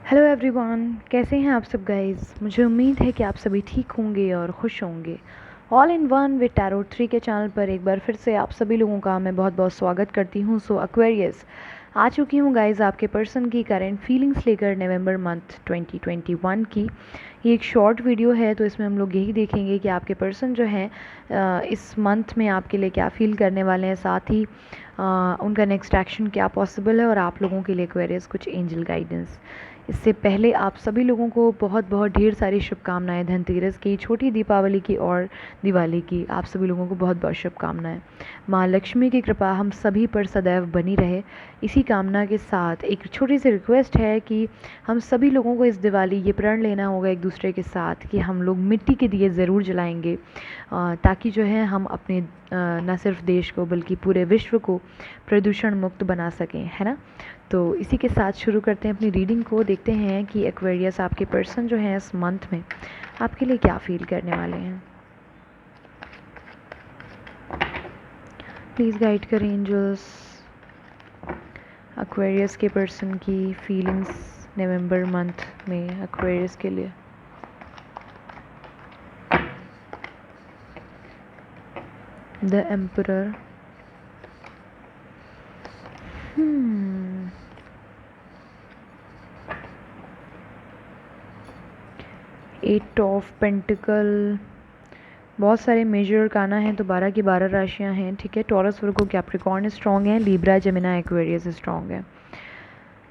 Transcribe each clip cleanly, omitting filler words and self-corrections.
Hello everyone, कैसे हैं आप सब गाइस। मुझे उम्मीद है कि आप सभी ठीक होंगे और खुश होंगे। All in one with tarot 3 के चैनल पर एक बार फिर से आप सभी लोगों का मैं बहुत बहुत स्वागत करती हूं। सो एक्वेरियस आ चुकी हूं गाइस आपके पर्सन की करेंट फीलिंग्स लेकर नवंबर मंथ 2021 की। ये एक शॉर्ट वीडियो है, तो इसमें हम लोग यही देखेंगे कि आपके पर्सन जो हैं इस मंथ में आपके लिए क्या फील करने वाले हैं, साथ ही उनका नेक्स्ट एक्शन क्या पॉसिबल है और आप लोगों के लिए एक्वेरियस कुछ एंजल गाइडेंस। इससे पहले आप सभी लोगों को बहुत बहुत ढेर सारी शुभकामनाएं धनतेरस की, छोटी दीपावली की और दिवाली की। आप सभी लोगों को बहुत बहुत शुभकामनाएं। माँ लक्ष्मी की कृपा हम सभी पर सदैव बनी रहे, इसी कामना के साथ एक छोटी सी रिक्वेस्ट है कि हम सभी लोगों को इस दिवाली ये प्रण लेना होगा एक दूसरे के साथ कि हम लोग मिट्टी के दिए ज़रूर जलाएंगे, ताकि जो है हम अपने न सिर्फ देश को बल्कि पूरे विश्व को प्रदूषण मुक्त बना सकें, है ना। तो इसी के साथ शुरू करते हैं अपनी रीडिंग को। देखते हैं कि एक्वेरियस आपके पर्सन जो हैं इस मंथ में आपके लिए क्या फील करने वाले हैं। प्लीज़ गाइड करें एंजल्स एक्वेरियस के पर्सन की फीलिंग्स नवंबर मंथ में एक्वेरियस के लिए। The emperor, eight of pentacle, बहुत सारे मेजर अरकाना हैं, तो 12 की 12 राशियां हैं, ठीक है। टॉरस, वर्गो, कैप्रिकॉर्न स्ट्रॉन्ग है, लिब्रा, जेमिना, एक्वेरियस स्ट्रॉन्ग है।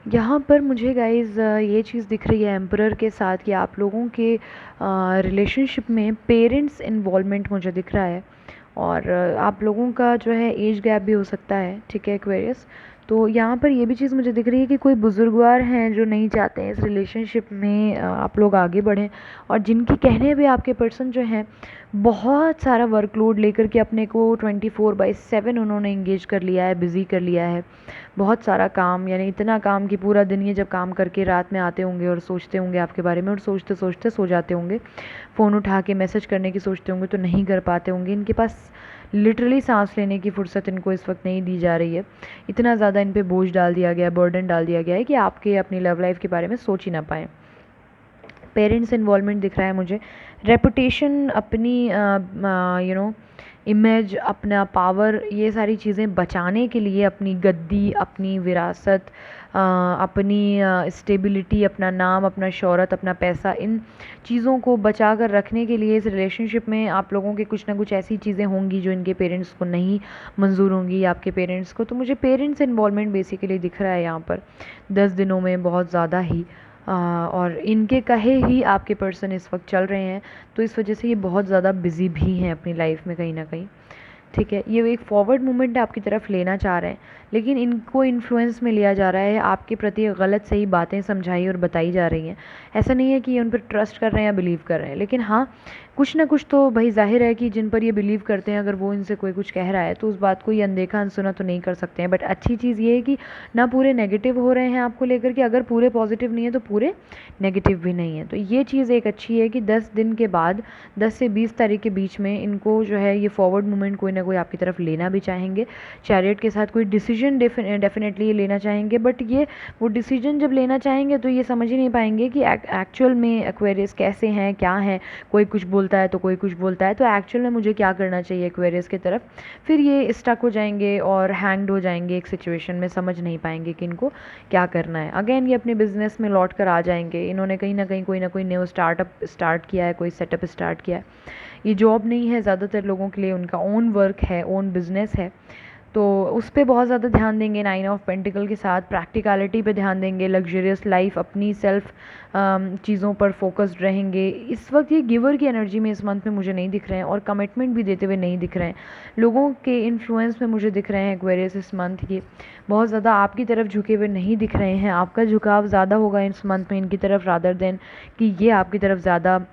यहाँ पर मुझे गाइज ये चीज़ दिख रही है एम्परर के साथ कि आप लोगों के रिलेशनशिप में पेरेंट्स इन्वॉल्वमेंट मुझे दिख रहा है, और आप लोगों का जो है एज गैप भी हो सकता है, ठीक है एक्वेरियस। तो यहाँ पर ये भी चीज़ मुझे दिख रही है कि कोई बुजुर्गवार हैं जो नहीं चाहते हैं इस रिलेशनशिप में आप लोग आगे बढ़ें, और जिनकी कहने पे आपके पर्सन जो हैं बहुत सारा वर्कलोड लेकर के अपने को 24/7 उन्होंने इंगेज कर लिया है, बिज़ी कर लिया है। बहुत सारा काम, यानी इतना काम कि पूरा दिन ये जब काम करके रात में आते होंगे और सोचते होंगे आपके बारे में, और सोचते सोचते सो जाते होंगे। फ़ोन उठा के मैसेज करने की सोचते होंगे तो नहीं कर पाते होंगे। इनके पास लिटरली सांस लेने की फुर्सत इनको इस वक्त नहीं दी जा रही है। इतना ज़्यादा इन पे बोझ डाल दिया गया है, बर्डन डाल दिया गया है कि आपके अपनी लव लाइफ के बारे में सोच ही ना पाएँ। पेरेंट्स इन्वॉल्वमेंट दिख रहा है मुझे। रेपुटेशन, अपनी इमेज, अपना पावर, ये सारी चीज़ें बचाने के लिए अपनी गद्दी, अपनी विरासत, अपनी स्टेबिलिटी, अपना नाम, अपना शोहरत, अपना पैसा, इन चीज़ों को बचा कर रखने के लिए इस रिलेशनशिप में आप लोगों के कुछ ना कुछ ऐसी चीज़ें होंगी जो इनके पेरेंट्स को नहीं मंजूर होंगी, आपके पेरेंट्स को। तो मुझे पेरेंट्स इन्वॉल्वमेंट बेसिकली दिख रहा है यहाँ पर 10 दिनों में बहुत ज़्यादा ही। और इनके कहे ही आपके पर्सन इस वक्त चल रहे हैं, तो इस वजह से ये बहुत ज़्यादा बिज़ी भी हैं अपनी लाइफ में कहीं ना कहीं, ठीक है। ये एक फॉरवर्ड मूवमेंट आपकी तरफ लेना चाह रहे हैं, लेकिन इनको इन्फ्लुएंस में लिया जा रहा है, आपके प्रति गलत सही बातें समझाई और बताई जा रही हैं। ऐसा नहीं है कि ये उन पर ट्रस्ट कर रहे हैं या बिलीव कर रहे हैं, लेकिन हाँ कुछ ना कुछ तो भाई जाहिर है कि जिन पर ये बिलीव करते हैं, अगर वो इनसे कोई कुछ कह रहा है तो उस बात को ये अनदेखा अनसुना तो नहीं कर सकते हैं। बट अच्छी चीज़ ये है कि ना पूरे नेगेटिव हो रहे हैं आपको लेकर के, अगर पूरे पॉजिटिव नहीं है तो पूरे नेगेटिव भी नहीं है। तो ये चीज़ एक अच्छी है कि 10 दिन के बाद 10 से 20 तारीख के बीच में इनको जो है ये फॉरवर्ड मूवमेंट कोई ना कोई आपकी तरफ लेना भी चाहेंगे। चैरियट के साथ कोई डिसीजन डेफिनेटली ये लेना चाहेंगे, बट ये वो डिसीजन जब लेना चाहेंगे तो ये समझ ही नहीं पाएंगे कि एक्चुअल में एक्वेरियस कैसे हैं, क्या हैं। कोई कुछ बोलता है तो कोई कुछ बोलता है, तो एक्चुअल में मुझे क्या करना चाहिए एक्वेरियस की तरफ, फिर ये स्टक हो जाएंगे और हैंग्ड हो जाएंगे एक सिचुएशन में, समझ नहीं पाएंगे कि इनको क्या करना है। अगेन ये अपने बिजनेस में लौट कर आ जाएंगे। इन्होंने कहीं ना कहीं कोई ना कोई न्यू स्टार्टअप स्टार्ट किया है, कोई सेटअप स्टार्ट किया है। ये जॉब नहीं है ज़्यादातर लोगों के लिए, उनका ओन वर्क है, ओन बिजनेस है, तो उस पर बहुत ज़्यादा ध्यान देंगे। 9 ऑफ पेंटिकल के साथ प्रैक्टिकलिटी पे ध्यान देंगे, लग्जरियस लाइफ, अपनी सेल्फ चीज़ों पर फोकस्ड रहेंगे। इस वक्त ये गिवर की एनर्जी में इस मंथ में मुझे नहीं दिख रहे हैं, और कमिटमेंट भी देते हुए नहीं दिख रहे हैं। लोगों के इन्फ्लुएंस में मुझे दिख रहे हैं एक्वेरियस इस मंथ की, बहुत ज़्यादा आपकी तरफ झुके हुए नहीं दिख रहे हैं। आपका झुकाव ज़्यादा होगा इस मंथ में इनकी तरफ, रादर देन कि ये आपकी तरफ ज़्यादा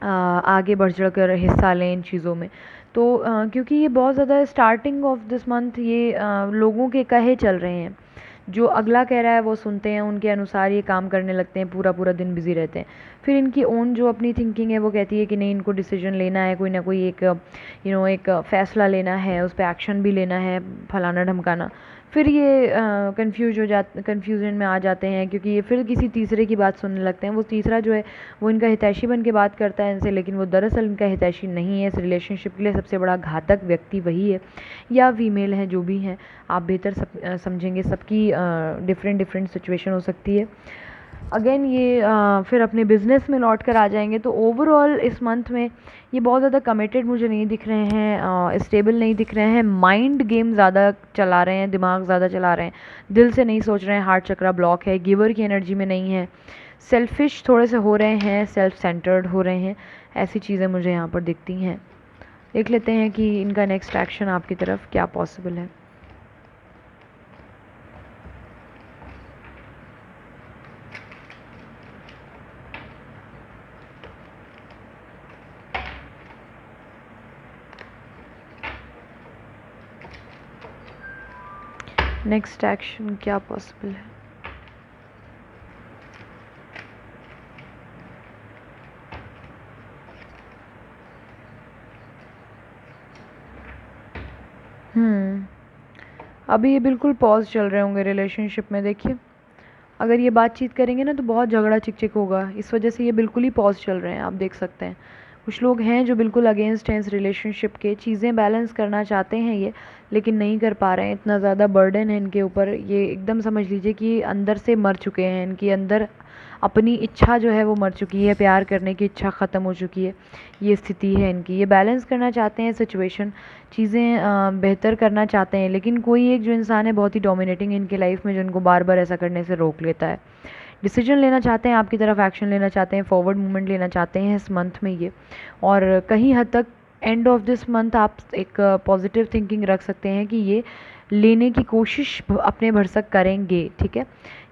आगे बढ़ चढ़ कर हिस्सा लें इन चीज़ों में। तो क्योंकि ये बहुत ज़्यादा स्टार्टिंग ऑफ दिस मंथ ये लोगों के कहे चल रहे हैं, जो अगला कह रहा है वो सुनते हैं, उनके अनुसार ये काम करने लगते हैं, पूरा पूरा दिन बिज़ी रहते हैं। फिर इनकी ओन जो अपनी थिंकिंग है वो कहती है कि नहीं, इनको डिसीजन लेना है, कोई ना कोई एक एक फ़ैसला लेना है, उस पर एक्शन भी लेना है, फलाना ढमकाना। फिर ये कन्फ्यूजन में आ जाते हैं, क्योंकि ये फिर किसी तीसरे की बात सुनने लगते हैं। वो तीसरा जो है वो इनका हितैषी बन के बात करता है इनसे, लेकिन वो दरअसल इनका हितैषी नहीं है। इस रिलेशनशिप के लिए सबसे बड़ा घातक व्यक्ति वही है, या फीमेल हैं, जो भी हैं, आप बेहतर समझेंगे। सबकी डिफरेंट सिचुएशन हो सकती है। अगेन ये फिर अपने बिज़नेस में लौट कर आ जाएंगे। तो ओवरऑल इस मंथ में ये बहुत ज़्यादा कमिटेड मुझे नहीं दिख रहे हैं, स्टेबल नहीं दिख रहे हैं, माइंड गेम ज़्यादा चला रहे हैं, दिमाग ज़्यादा चला रहे हैं, दिल से नहीं सोच रहे हैं, हार्ट चक्रा ब्लॉक है, गिवर की एनर्जी में नहीं है, सेल्फिश थोड़े से हो रहे हैं, सेल्फ सेंटर्ड हो रहे हैं। ऐसी चीज़ें मुझे यहाँ पर दिखती हैं। देख लेते हैं कि इनका नेक्स्ट एक्शन आपकी तरफ क्या पॉसिबल है। नेक्स्ट एक्शन क्या पॉसिबल है। अभी ये बिल्कुल पॉज चल रहे होंगे रिलेशनशिप में। देखिए, अगर ये बातचीत करेंगे ना तो बहुत झगड़ा चिक होगा, इस वजह से ये बिल्कुल ही पॉज चल रहे हैं। आप देख सकते हैं कुछ लोग हैं जो बिल्कुल अगेंस्ट हैं इस रिलेशनशिप के। चीज़ें बैलेंस करना चाहते हैं ये, लेकिन नहीं कर पा रहे हैं। इतना ज़्यादा बर्डन है इनके ऊपर, ये एकदम समझ लीजिए कि अंदर से मर चुके हैं। इनके अंदर अपनी इच्छा जो है वो मर चुकी है, प्यार करने की इच्छा ख़त्म हो चुकी है। ये स्थिति है इनकी। ये बैलेंस करना चाहते हैं सिचुएशन, चीज़ें बेहतर करना चाहते हैं, लेकिन कोई एक जो इंसान है बहुत ही डोमिनेटिंग इनके लाइफ में, जो इनको बार बार ऐसा करने से रोक लेता है। डिसीजन लेना चाहते हैं, आपकी तरफ एक्शन लेना चाहते हैं, फॉरवर्ड मूवमेंट लेना चाहते हैं इस मंथ में ये। और कहीं हद तक एंड ऑफ दिस मंथ आप एक पॉजिटिव थिंकिंग रख सकते हैं कि ये लेने की कोशिश अपने भरसक करेंगे। ठीक है,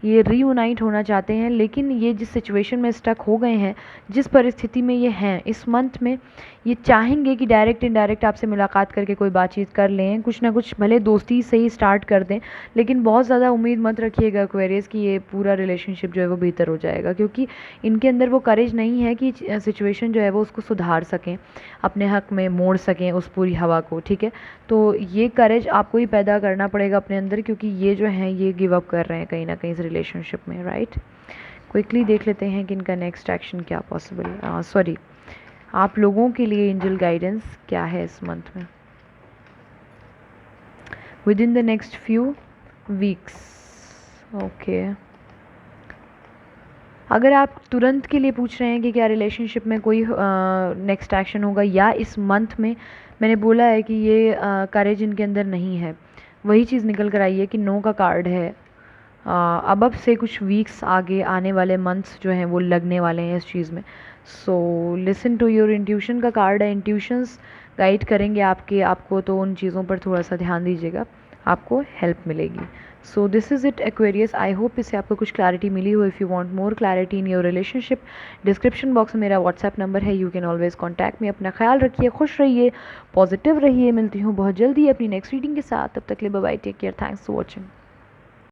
ये रीयूनाइट होना चाहते हैं, लेकिन ये जिस सिचुएशन में स्टक हो गए हैं, जिस परिस्थिति में ये हैं इस मंथ में, ये चाहेंगे कि डायरेक्ट इनडायरेक्ट आपसे मुलाकात करके कोई बातचीत कर लें, कुछ ना कुछ भले दोस्ती से ही स्टार्ट कर दें, लेकिन बहुत ज़्यादा उम्मीद मत रखिएगा एक्वेरियस कि ये पूरा रिलेशनशिप जो है वो बेहतर हो जाएगा, क्योंकि इनके अंदर वो करेज नहीं है कि सिचुएशन जो है वो उसको सुधार सकें, अपने हक में मोड़ सकें उस पूरी हवा को। ठीक है, तो ये करेज आपको ही पैदा करना पड़ेगा अपने अंदर, क्योंकि ये जो हैं ये गिव अप कर रहे हैं कहीं ना कहीं इस रिलेशनशिप में। राइट, क्विकली देख लेते हैं कि इनका नेक्स्ट एक्शन क्या पॉसिबल है। सॉरी, आप लोगों के लिए एंजल गाइडेंस क्या है इस मंथ में, with in the next few weeks. Okay, अगर आप तुरंत के लिए पूछ रहे हैं कि क्या रिलेशनशिप में कोई नेक्स्ट एक्शन होगा या इस मंथ में, मैंने बोला है कि ये करेज इनके अंदर नहीं है। वही चीज़ निकल कर आई है कि नो का कार्ड है। अब से कुछ वीक्स आगे आने वाले मंथ्स जो हैं वो लगने वाले हैं इस चीज़ में। So listen to your intuition का कार्ड है। इंट्यूशंस गाइड करेंगे आपको, तो उन चीज़ों पर थोड़ा सा ध्यान दीजिएगा, आपको हेल्प मिलेगी। So this is it Aquarius. I hope इससे आपको कुछ क्लैरिटी मिली हो। If you want more clarity in your relationship, description box में मेरा व्हाट्सएप नंबर है, you can always contact me. अपना ख्याल रखिए, खुश रहिए, पॉजिटिव रहिए। मिलती हूँ बहुत जल्दी अपनी नेक्स्ट रीडिंग के साथ। तब तक के लिए bye bye, take care, thanks for watching.